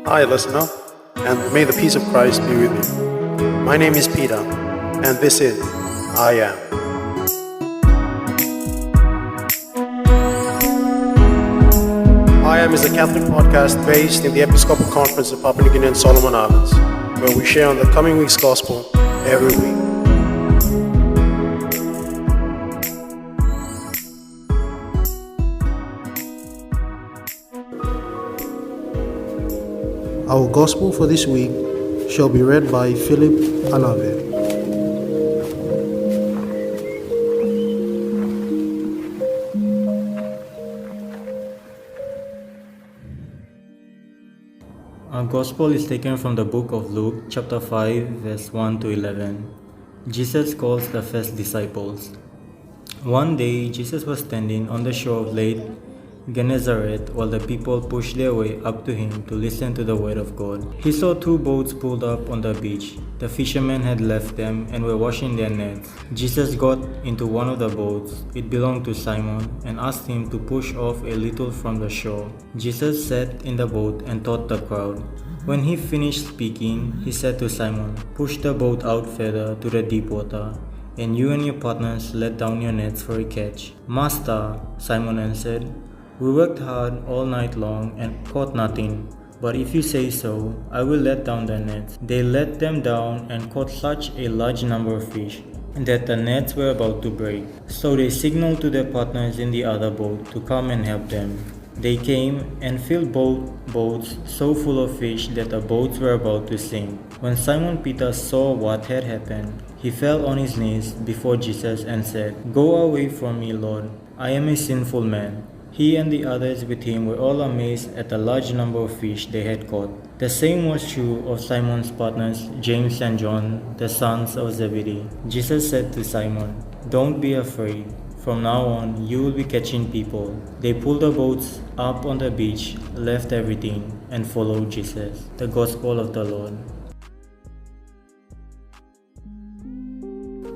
Hi, listener, and may the peace of Christ be with you. My name is Peter, and this is I Am. I Am is a Catholic podcast based in the Episcopal Conference of Papua New Guinea and Solomon Islands, where we share on the coming week's gospel every week. Our gospel for this week shall be read by Philip Anave. Our gospel is taken from the book of Luke, chapter 5, verse 1 to 11. Jesus calls the first disciples. One day, Jesus was standing on the shore of Lake Gennesaret while the people pushed their way up to him to listen to the word of God. He saw two boats pulled up on the beach. The fishermen had left them and were washing their nets. Jesus got into one of the boats. It belonged to Simon, and asked him to push off a little from the shore. Jesus sat in the boat and taught the crowd. When he finished speaking, he said to Simon, "Push the boat out further to the deep water, and you and your partners let down your nets for a catch." "Master," Simon answered, "we worked hard all night long and caught nothing, but if you say so, I will let down the nets." They let them down and caught such a large number of fish that the nets were about to break. So they signaled to their partners in the other boat to come and help them. They came and filled both boats so full of fish that the boats were about to sink. When Simon Peter saw what had happened, he fell on his knees before Jesus and said, "Go away from me, Lord. I am a sinful man." He and the others with him were all amazed at the large number of fish they had caught. The same was true of Simon's partners, James and John, the sons of Zebedee. Jesus said to Simon, "Don't be afraid. From now on, you will be catching people." They pulled the boats up on the beach, left everything, and followed Jesus. The Gospel of the Lord.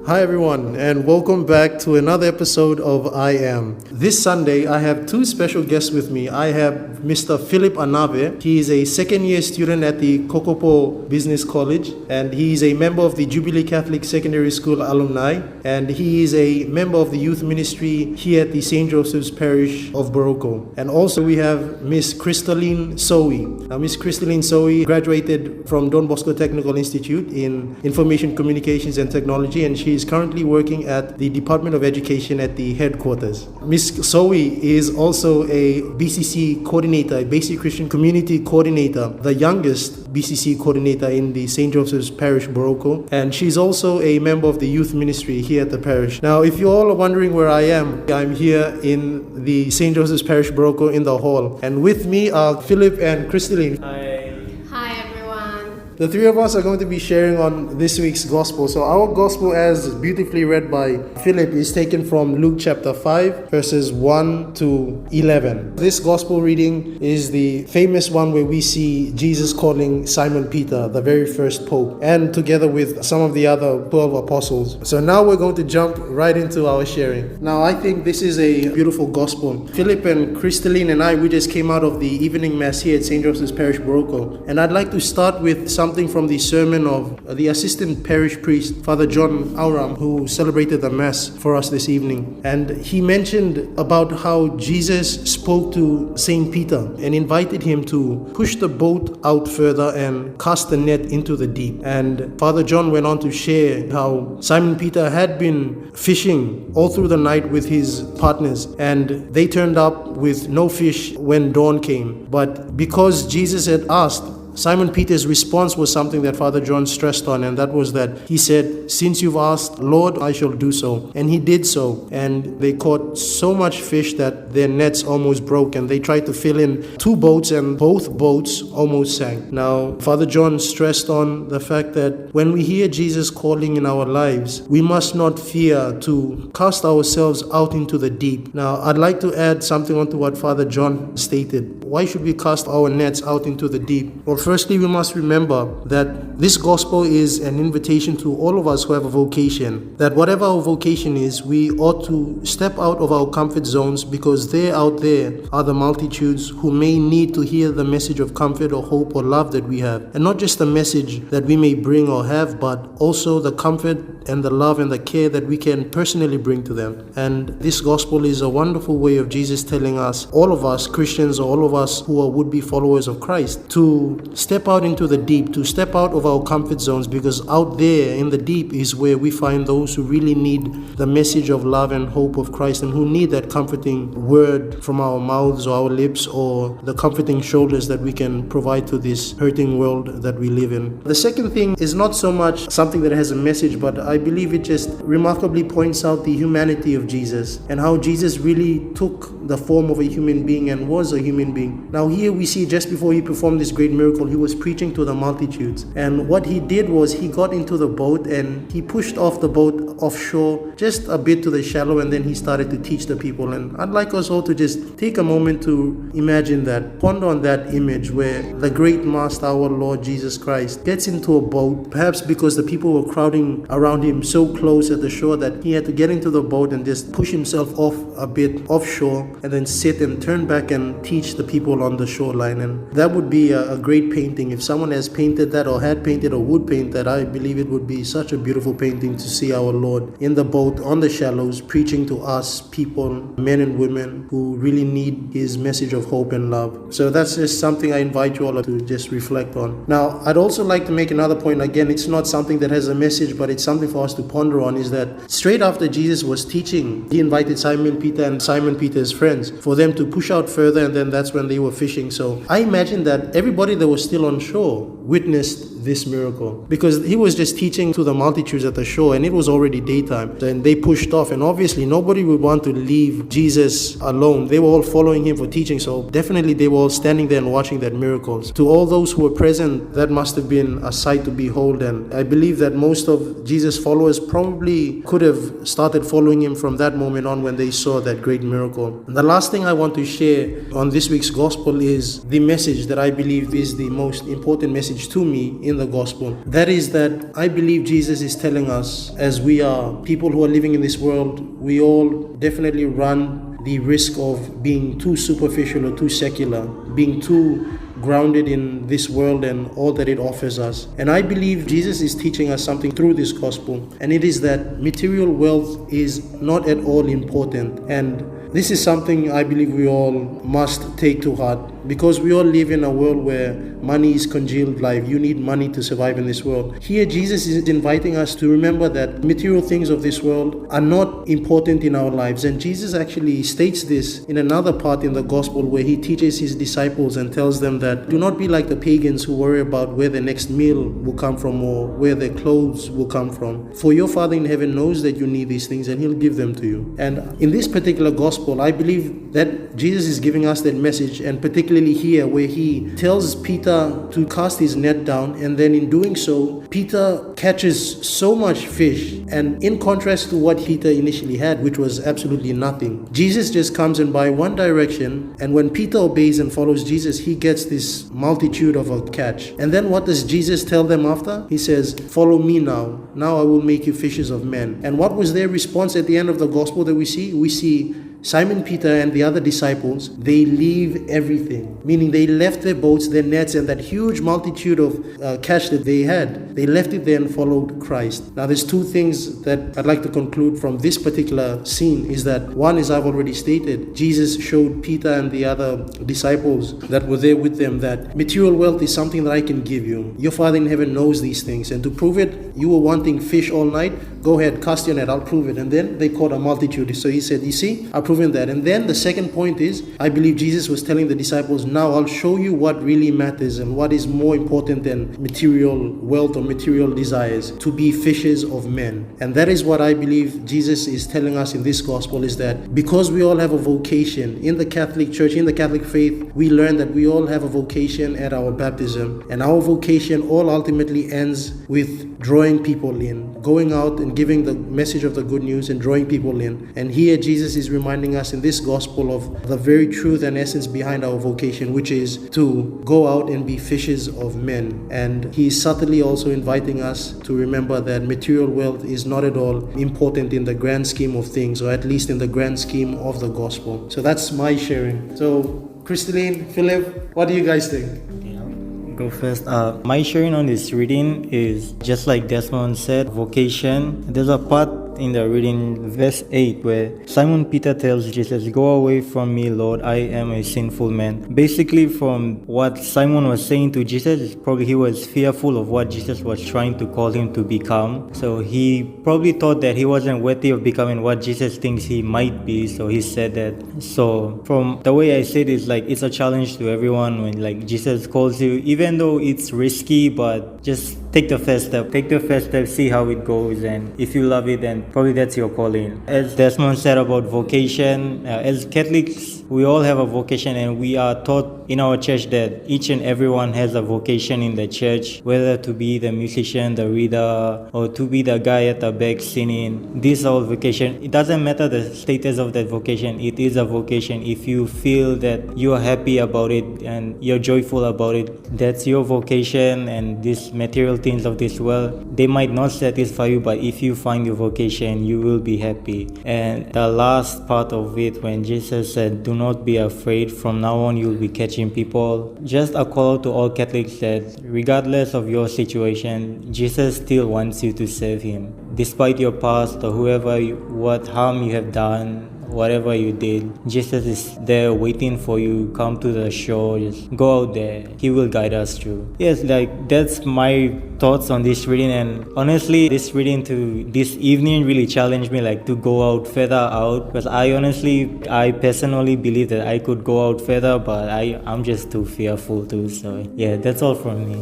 Hi everyone, and welcome back to another episode of I Am. This Sunday, I have two special guests with me. I have Mr. Philip Anave. He is a second-year student at the Kokopo Business College, and he is a member of the Jubilee Catholic Secondary School alumni, and he is a member of the youth ministry here at the St. Joseph's Parish of Boroko. And also we have Miss Crystalline Sowie. Now, Miss Crystalline Sowie graduated from Don Bosco Technical Institute in Information Communications and Technology, and she is currently working at the Department of Education at the headquarters. Ms. Sowie is also a BCC coordinator, a Basic Christian Community coordinator, the youngest BCC coordinator in the St. Joseph's Parish, Boroko, and she's also a member of the youth ministry here at the parish. Now, if you all are wondering where I am, I'm here in the St. Joseph's Parish, Boroko, in the hall, and with me are Philip and Crystalline. The three of us are going to be sharing on this week's gospel. So our gospel, as beautifully read by Philip, is taken from Luke chapter 5, verses 1 to 11. This gospel reading is the famous one where we see Jesus calling Simon Peter, the very first pope, and together with some of the other 12 apostles. So now we're going to jump right into our sharing. Now, I think this is a beautiful gospel. Philip and Crystalline and I, we just came out of the evening mass here at St. Joseph's Parish, Boroko. And I'd like to start with something from the sermon of the assistant parish priest, Father John Auram, who celebrated the mass for us this evening. And he mentioned about how Jesus spoke to Saint Peter and invited him to push the boat out further and cast the net into the deep. And Father John went on to share how Simon Peter had been fishing all through the night with his partners, and they turned up with no fish when dawn came. But because Jesus had asked, Simon Peter's response was something that Father John stressed on, and that was that he said, "Since you've asked, Lord, I shall do so." And he did so. And they caught so much fish that their nets almost broke, and they tried to fill in two boats, and both boats almost sank. Now, Father John stressed on the fact that when we hear Jesus calling in our lives, we must not fear to cast ourselves out into the deep. Now, I'd like to add something onto what Father John stated. Why should we cast our nets out into the deep? Well, firstly, we must remember that this gospel is an invitation to all of us who have a vocation, that whatever our vocation is, we ought to step out of our comfort zones, because out there are the multitudes who may need to hear the message of comfort or hope or love that we have. And not just the message that we may bring or have, but also the comfort and the love and the care that we can personally bring to them. And this gospel is a wonderful way of Jesus telling us, all of us Christians, or all of us who are would-be followers of Christ, to step out into the deep, to step out of our comfort zones, because out there in the deep is where we find those who really need the message of love and hope of Christ, and who need that comforting word from our mouths or our lips, or the comforting shoulders that we can provide to this hurting world that we live in. The second thing is not so much something that has a message, but I believe it just remarkably points out the humanity of Jesus, and how Jesus really took the form of a human being and was a human being. Now here we see, just before he performed this great miracle, he was preaching to the multitudes, and what he did was he got into the boat and he pushed off the boat offshore just a bit to the shallow, and then he started to teach the people. And I'd like us all to just take a moment to imagine that, ponder on that image where the great Master, our Lord Jesus Christ, gets into a boat, perhaps because the people were crowding around him so close at the shore that he had to get into the boat and just push himself off a bit offshore, and then sit and turn back and teach the people on the shoreline. And that would be a great painting. If someone has painted that, or had painted, or would paint that, I believe it would be such a beautiful painting to see our Lord in the boat on the shallows, preaching to us people, men and women, who really need his message of hope and love. So that's just something I invite you all to just reflect on. Now, I'd also like to make another point. Again, it's not something that has a message, but it's something for us to ponder on, is that straight after Jesus was teaching, he invited Simon Peter and Simon Peter's friends for them to push out further, and then that's when they were fishing. So I imagine that everybody that was still on shore witnessed this miracle, because he was just teaching to the multitudes at the shore, and it was already daytime, and they pushed off. And obviously nobody would want to leave Jesus alone. They were all following him for teaching, so definitely they were all standing there and watching that miracles. To all those who were present, that must have been a sight to behold, and I believe that most of Jesus' followers probably could have started following him from that moment on, when they saw that great miracle. And the last thing I want to share on this week's gospel is the message that I believe is the most important message to me in the gospel. That is that I believe Jesus is telling us, as we are people who are living in this world, we all definitely run the risk of being too superficial or too secular, being too grounded in this world and all that it offers us. And I believe Jesus is teaching us something through this gospel, and it is that material wealth is not at all important. And this is something I believe we all must take to heart, because we all live in a world where money is congealed life. You need money to survive in this world. Here Jesus is inviting us to remember that material things of this world are not important in our lives. And Jesus actually states this in another part in the gospel, where he teaches his disciples and tells them that do not be like the pagans who worry about where their next meal will come from, or where their clothes will come from. For your Father in heaven knows that you need these things, and he'll give them to you. And in this particular gospel, I believe that Jesus is giving us that message, and particularly here where he tells Peter to cast his net down, and then in doing so, Peter catches so much fish, and in contrast to what Peter initially had, which was absolutely nothing, Jesus just comes in by one direction, and when Peter obeys and follows Jesus, he gets this multitude of a catch. And then what does Jesus tell them after? He says, follow me now. Now I will make you fishers of men. And what was their response at the end of the gospel that we see? We see Simon Peter and the other disciples, they leave everything, meaning they left their boats, their nets, and that huge multitude of catch that they had. They left it there and followed Christ. Now there's two things that I'd like to conclude from this particular scene, is that one is, I've already stated, Jesus showed Peter and the other disciples that were there with them that material wealth is something that I can give you. Your Father in heaven knows these things, and to prove it, you were wanting fish all night, go ahead, cast your net, I'll prove it. And then they caught a multitude. So he said, you see, I'll proven that. And then the second point is, I believe Jesus was telling the disciples, now I'll show you what really matters and what is more important than material wealth or material desires, to be fishers of men. And that is what I believe Jesus is telling us in this gospel, is that because we all have a vocation in the Catholic Church, in the Catholic faith, we learn that we all have a vocation at our baptism, and our vocation all ultimately ends with drawing people in, going out and on giving the message of the good news and drawing people in. And here Jesus is reminding us in this gospel of the very truth and essence behind our vocation, which is to go out and be fishers of men. And he is subtly also inviting us to remember that material wealth is not at all important in the grand scheme of things, or at least in the grand scheme of the gospel. So that's my sharing. So Crystalline, Philip, what do you guys think? Go first. My sharing on this reading is just like Desmond said, vocation. There's a part in the reading, verse 8, where Simon Peter tells Jesus, "Go away from me, Lord, I am a sinful man." Basically, from what Simon was saying to Jesus, probably he was fearful of what Jesus was trying to call him to become. So he probably thought that he wasn't worthy of becoming what Jesus thinks he might be, so he said that. So from the way I said it, like, it's a challenge to everyone when like Jesus calls you, even though it's risky, but just take the first step. Take the first step, see how it goes, and if you love it, then probably that's your calling. As Desmond said about vocation, as Catholics, we all have a vocation, and we are taught in our church that each and everyone has a vocation in the church, whether to be the musician, the reader, or to be the guy at the back singing. This is our vocation. It doesn't matter the status of that vocation. It is a vocation. If you feel that you are happy about it and you're joyful about it, that's your vocation. And these material things of this world, they might not satisfy you, but if you find your vocation, you will be happy. And the last part of it, when Jesus said, "Do not be afraid, from now on you'll be catching people." Just a call to all Catholics that regardless of your situation, Jesus still wants you to serve him. Despite your past or what harm you have done, whatever you did, Jesus is there waiting for you. Come to the shore, just go out there. He will guide us through. Yes, like that's my thoughts on this reading. And honestly, this reading to this evening really challenged me, like to go out further out, because I personally believe that I could go out further, but I'm just too fearful too. So yeah, that's all from me.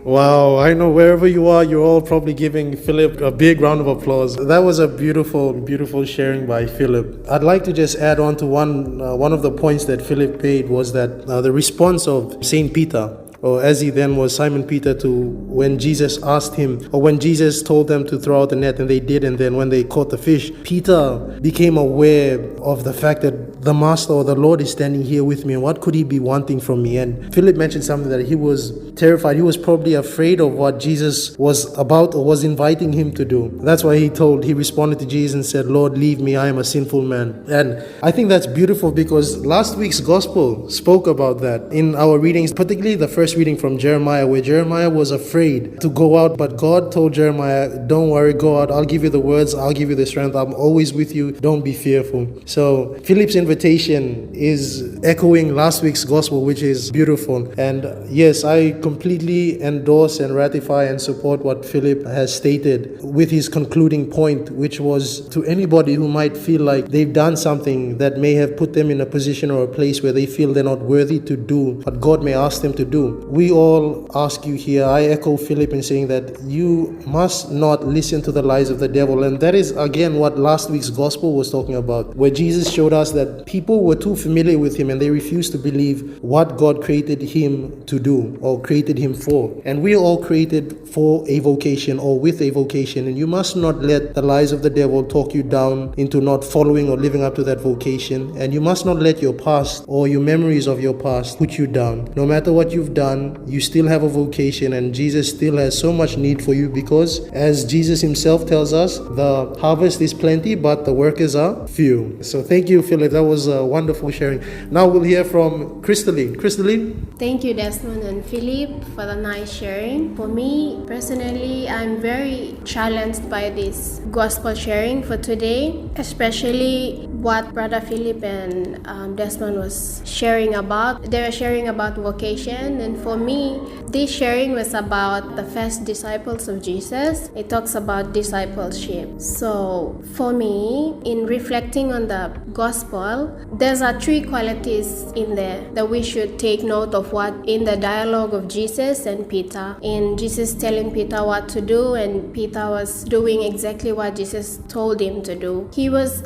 Wow, I know wherever you are, you're all probably giving Philip a big round of applause. That was a beautiful, beautiful sharing by Philip. I'd like to just add on to one of the points that Philip made, was that the response of Saint Peter, or as he then was Simon Peter, to when Jesus asked him, or when Jesus told them to throw out the net, and they did, and then when they caught the fish, Peter became aware of the fact that the Master or the Lord is standing here with me, and what could he be wanting from me? And Philip mentioned something that he was terrified. He was probably afraid of what Jesus was about or was inviting him to do. That's why he responded to Jesus and said, "Lord, leave me, I am a sinful man." And I think that's beautiful, because last week's gospel spoke about that in our readings, particularly the first reading from Jeremiah, where Jeremiah was afraid to go out, but God told Jeremiah, "Don't worry, go out. I'll give you the words. I'll give you the strength. I'm always with you. Don't be fearful." So Philip's invitation is echoing last week's gospel, which is beautiful. And yes, I completely endorse and ratify and support what Philip has stated with his concluding point, which was to anybody who might feel like they've done something that may have put them in a position or a place where they feel they're not worthy to do what God may ask them to do. We all ask you here, I echo Philip in saying that you must not listen to the lies of the devil. And that is again what last week's gospel was talking about, where Jesus showed us that people were too familiar with him and they refused to believe what God created him to do or created him for. And we are all created for a vocation or with a vocation, and you must not let the lies of the devil talk you down into not following or living up to that vocation. And you must not let your past or your memories of your past put you down. No matter what you've done, you still have a vocation, and Jesus still has so much need for you, because as Jesus himself tells us, the harvest is plenty but the workers are few. So thank you, Philip. That was a wonderful sharing. Now we'll hear from Crystalline. Crystalline? Thank you, Desmond and Philip, for the nice sharing. For me, personally, I'm very challenged by this gospel sharing for today, especially what Brother Philip and Desmond was sharing about. They were sharing about vocation, and for me, this sharing was about the first disciples of Jesus. It talks about discipleship. So for me, in reflecting on the gospel, there's three qualities in there that we should take note of, what in the dialogue of Jesus and Peter, in Jesus telling Peter what to do, and Peter was doing exactly what Jesus told him to do. He was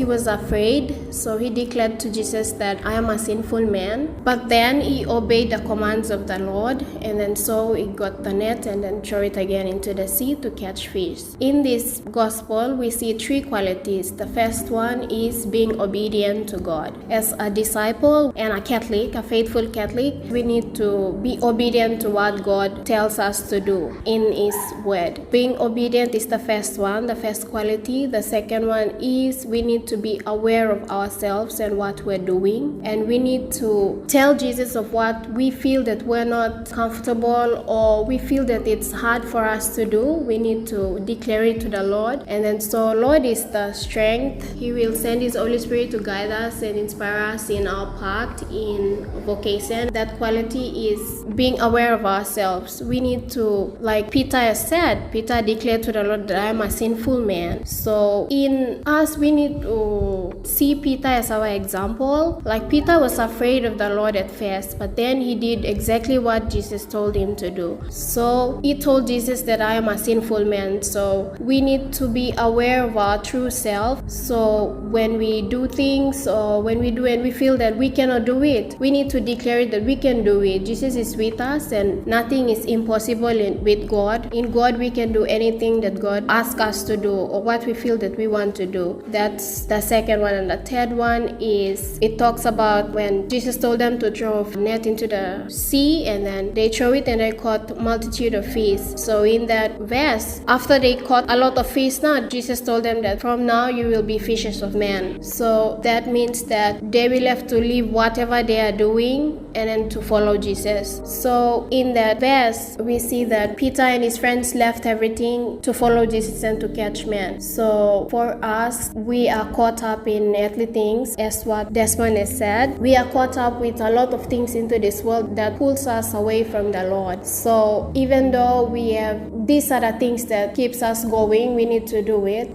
was afraid, so he declared to Jesus that I am a sinful man. But then he obeyed the commands of the Lord, and then so he got the net and then threw it again into the sea to catch fish. In this gospel, we see three qualities. The first one is being obedient to God. As a disciple and a Catholic, a faithful Catholic, we need to be obedient to what God tells us to do in His Word. Being obedient is the first one, the first quality. The second one is we need to be aware of ourselves and what we're doing, and we need to tell Jesus of what we feel that we're not comfortable or we feel that it's hard for us to do. We need to declare it to the Lord, and then so Lord is the strength. He will send His Holy Spirit to guide us and inspire us in our path in vocation. That quality is being aware of ourselves. We need to, like Peter has said, Peter declared to the Lord that I am a sinful man. So in us, we need to see Peter as our example. Like Peter was afraid of the Lord at first, but then he did exactly what Jesus told him to do. So he told Jesus that I am a sinful man. So we need to be aware of our true self. So when we do things or when we do and we feel that we cannot do it, we need to declare it that we can do it. Jesus is with us and nothing is impossible with God. In God, we can do anything that God asks us to do or what we feel that we want to do. That's the second one. And the third one is it talks about when Jesus told them to throw a net into the sea, and then they throw it and they caught multitude of fish. So in that verse, after they caught a lot of fish, now Jesus told them that from now you will be fishers of men. So that means that they will have to leave whatever they are doing and then to follow Jesus. So in that verse, we see that Peter and his friends left everything to follow Jesus and to catch men. So for us, we are caught up in earthly things, as what Desmond has said. We are caught up with a lot of things into this world that pulls us away from the Lord. So even though we have these are the things that keeps us going, we need to do it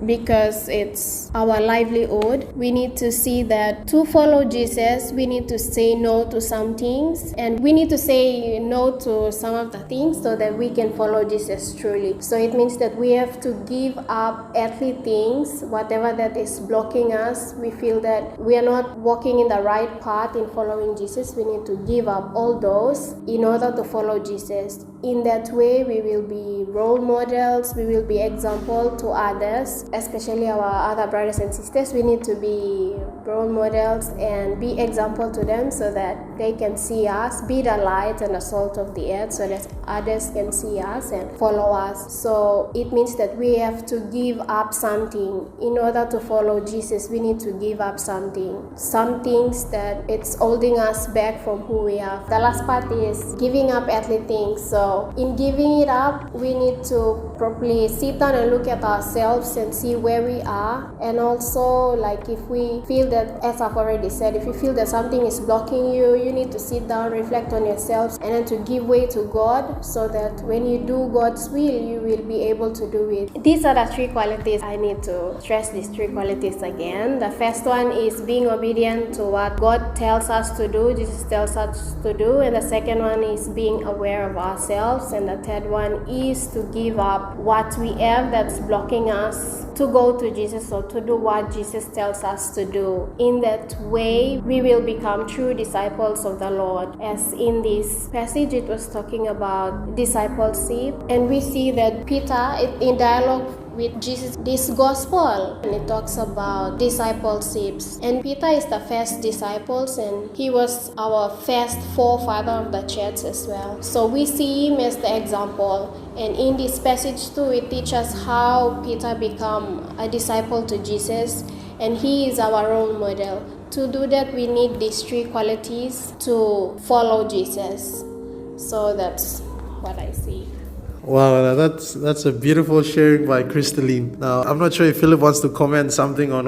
because it's our livelihood. We need to see that to follow Jesus, we need to say no to some things, and we need to say no to some of the things so that we can follow Jesus truly. So it means that we have to give up earthly things, whatever that is blocking us. We feel that we are not walking in the right path in following Jesus. We need to give up all those in order to follow Jesus. In that way, we will be role models, we will be example to others, especially our other brothers and sisters. We need to be role models and be example to them so that they can see us, be the light and the salt of the earth, so that others can see us and follow us. So it means that we have to give up something. In order to follow Jesus, we need to give up something. Some things that it's holding us back from who we are. The last part is giving up earthly things. So in giving it up, we need to properly sit down and look at ourselves and see where we are. And also, like if we feel that, as I've already said, if you feel that something is blocking you, you need to sit down, reflect on yourselves, and then to give way to God, so that when you do God's will, you will be able to do it. These are the three qualities. I need to stress these three qualities again. The first one is being obedient to what God tells us to do, Jesus tells us to do. And the second one is being aware of ourselves. And the third one is to give up what we have that's blocking us to go to Jesus or to do what Jesus tells us to do. In that way, we will become true disciples of the Lord. As in this passage, it was talking about discipleship, and we see that Peter, in dialogue with Jesus, this gospel, and it talks about discipleships. And Peter is the first disciples, and he was our first forefather of the church as well. So we see him as the example. And in this passage too, it teaches how Peter became a disciple to Jesus, and he is our role model. To do that, we need these three qualities to follow Jesus. So that's what I see. Wow, that's a beautiful sharing by Crystalline. Now, I'm not sure if Philip wants to comment something on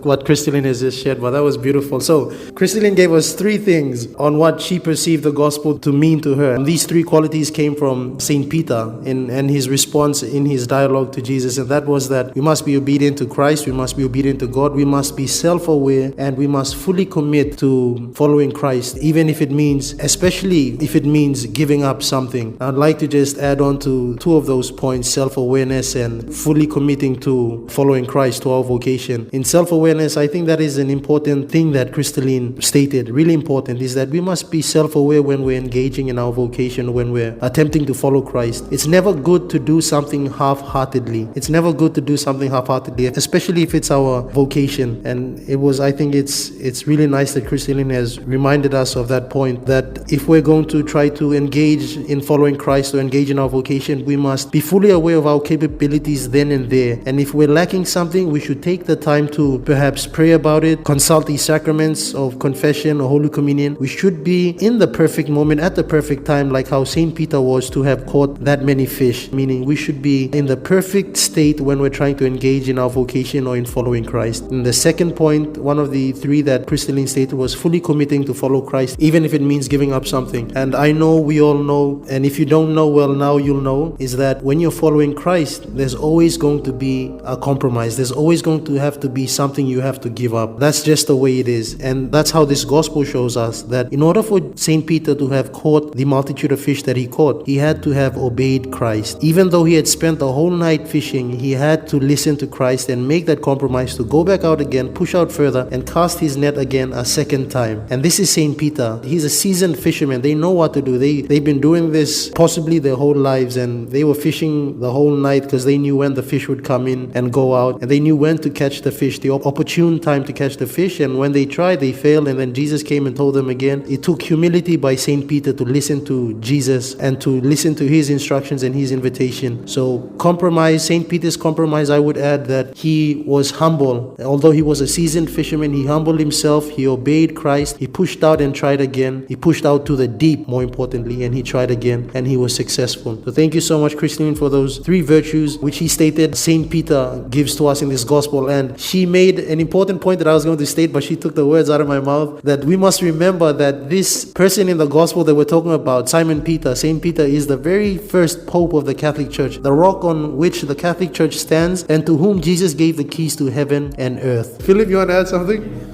what Crystalline has just shared, but that was beautiful. So, Crystalline gave us three things on what she perceived the gospel to mean to her. And these three qualities came from St. Peter and his response in his dialogue to Jesus. And that was that we must be obedient to Christ, we must be obedient to God, we must be self-aware, and we must fully commit to following Christ, even if it means, especially if it means giving up something. I'd like to just add on to to two of those points, self-awareness and fully committing to following Christ, to our vocation. In self-awareness, I think that is an important thing that Crystalline stated, really important, is that we must be self-aware when we're engaging in our vocation, when we're attempting to follow Christ. It's never good to do something half-heartedly. It's never good to do something half-heartedly, especially if it's our vocation. And I think it's really nice that Crystalline has reminded us of that point, that if we're going to try to engage in following Christ or engage in our vocation, we must be fully aware of our capabilities then and there. And if we're lacking something, we should take the time to perhaps pray about it, consult the sacraments of confession or Holy Communion. We should be in the perfect moment, at the perfect time, like how St. Peter was to have caught that many fish, meaning we should be in the perfect state when we're trying to engage in our vocation or in following Christ. And the second point, one of the three that Crystalline stated, was fully committing to follow Christ, even if it means giving up something. And I know we all know, and if you don't know, well, now you'll know, is that when you're following Christ, there's always going to be a compromise. There's always going to have to be something you have to give up. That's just the way it is. And that's how this gospel shows us that in order for St. Peter to have caught the multitude of fish that he caught, he had to have obeyed Christ. Even though he had spent the whole night fishing, he had to listen to Christ and make that compromise to go back out again, push out further, and cast his net again a second time. And this is St. Peter. He's a seasoned fisherman. They know what to do. They've been doing this possibly their whole lives, and they were fishing the whole night because they knew when the fish would come in and go out, and they knew when to catch the fish, the opportune time to catch the fish. And when they tried, they failed, and then Jesus came and told them again. It took humility by St. Peter to listen to Jesus and to listen to his instructions and his invitation. So compromise, St. Peter's compromise, I would add that he was humble. Although he was a seasoned fisherman, he humbled himself, he obeyed Christ, he pushed out and tried again. He pushed out to the deep, more importantly, and he tried again, and he was successful. So thank you so much, Christine, for those three virtues which he stated St. Peter gives to us in this gospel. And she made an important point that I was going to state, but she took the words out of my mouth, that we must remember that this person in the gospel that we're talking about, Simon Peter, St. Peter, is the very first pope of the Catholic Church, the rock on which the Catholic Church stands, and to whom Jesus gave the keys to heaven and earth. Philip, you want to add something?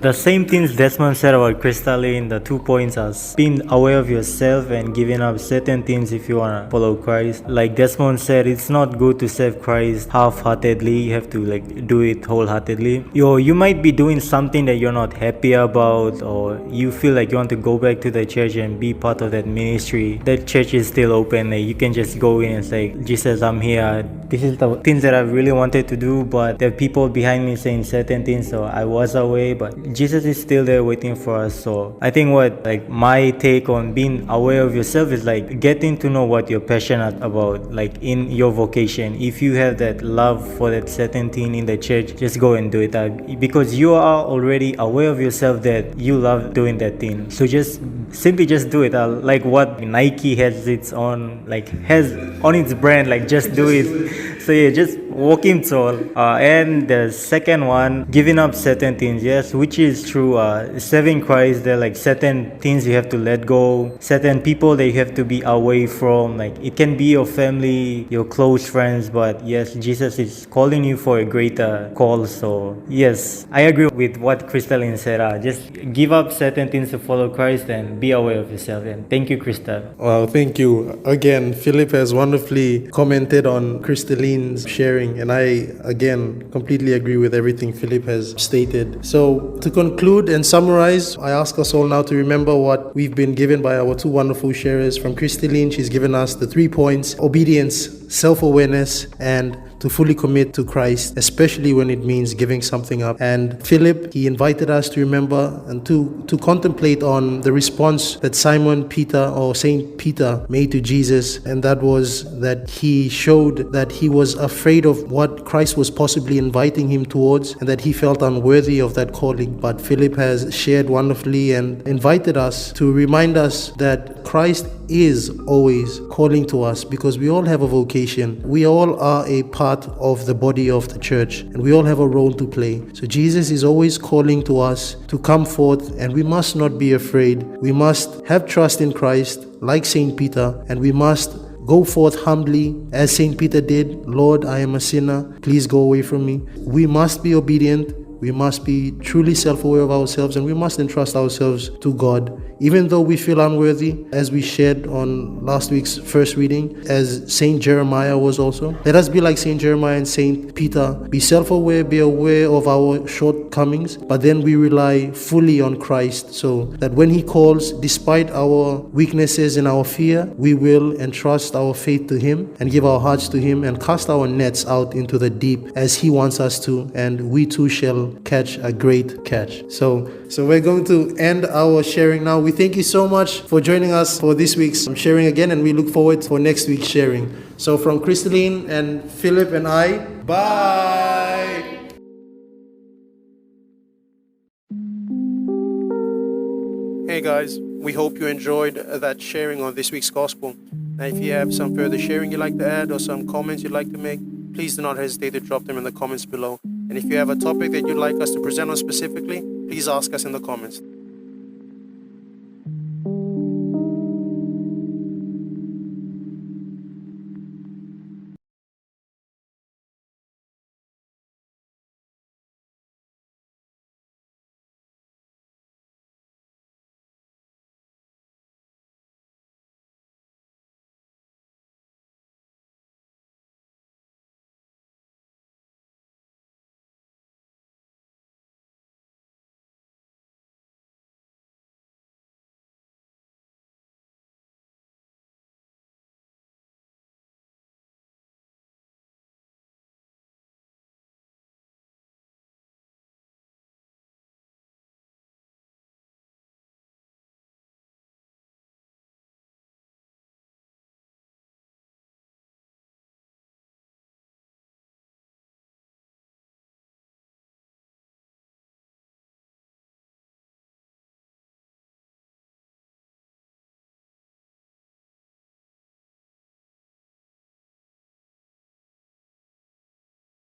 The same things Desmond said about Crystalline, the 2 points are being aware of yourself and giving up certain things if you want to follow Christ. Like Desmond said, it's not good to serve Christ half-heartedly. You have to do it wholeheartedly. You might be doing something that you're not happy about, or you feel like you want to go back to the church and be part of that ministry. That church is still open. You can just go in and say, Jesus, I'm here. This is the things that I really wanted to do, but there are people behind me saying certain things, so I was away, but Jesus is still there waiting for us. So I think my take on being aware of yourself is getting to know what you're passionate about, in your vocation. If you have that love for that certain thing in the church, just go and do it, because you are already aware of yourself that you love doing that thing. So just simply just do it. Like what Nike has has on its brand, just do it. So yeah, just walk in soul. And the second one, giving up certain things, yes, which is true. Serving Christ, there are certain things you have to let go, certain people that you have to be away from. It can be your family, your close friends, but yes, Jesus is calling you for a greater call. So yes, I agree with what Crystalline said. Just give up certain things to follow Christ and be aware of yourself. And thank you, Crystal. Well, thank you. Again, Philip has wonderfully commented on Crystalline's sharing, and I, again, completely agree with everything Philip has stated. So, to conclude and summarize, I ask us all now to remember what we've been given by our two wonderful sharers. From Crystalline, she's given us the 3 points: obedience, self-awareness, and to fully commit to Christ, especially when it means giving something up. And Philip, he invited us to remember and to contemplate on the response that Simon Peter, or Saint Peter, made to Jesus, and that was that he showed that he was afraid of what Christ was possibly inviting him towards, and that he felt unworthy of that calling. But Philip has shared wonderfully and invited us to remind us that Christ is always calling to us, because we all have a vocation. We all are a part of the body of the church, and we all have a role to play. So Jesus is always calling to us to come forth, and we must not be afraid. We must have trust in Christ like Saint Peter, and we must go forth humbly as Saint Peter did. Lord, I am a sinner. Please go away from me. We must be obedient. We must be truly self-aware of ourselves, and we must entrust ourselves to God, even though we feel unworthy, as we shared on last week's first reading, as Saint Jeremiah was also. Let us be like Saint Jeremiah and Saint Peter. Be self-aware, be aware of our shortcomings, but then we rely fully on Christ, so that when He calls, despite our weaknesses and our fear, we will entrust our faith to Him and give our hearts to Him and cast our nets out into the deep as He wants us to, and we too shall catch a great catch. So we're going to end our sharing now. We thank you so much for joining us for this week's sharing again, and we look forward for next week's sharing. So from Crystalline and Philip and I, bye! Hey guys, we hope you enjoyed that sharing on this week's gospel. Now if you have some further sharing you'd like to add or some comments you'd like to make, please do not hesitate to drop them in the comments below. And if you have a topic that you'd like us to present on specifically, please ask us in the comments.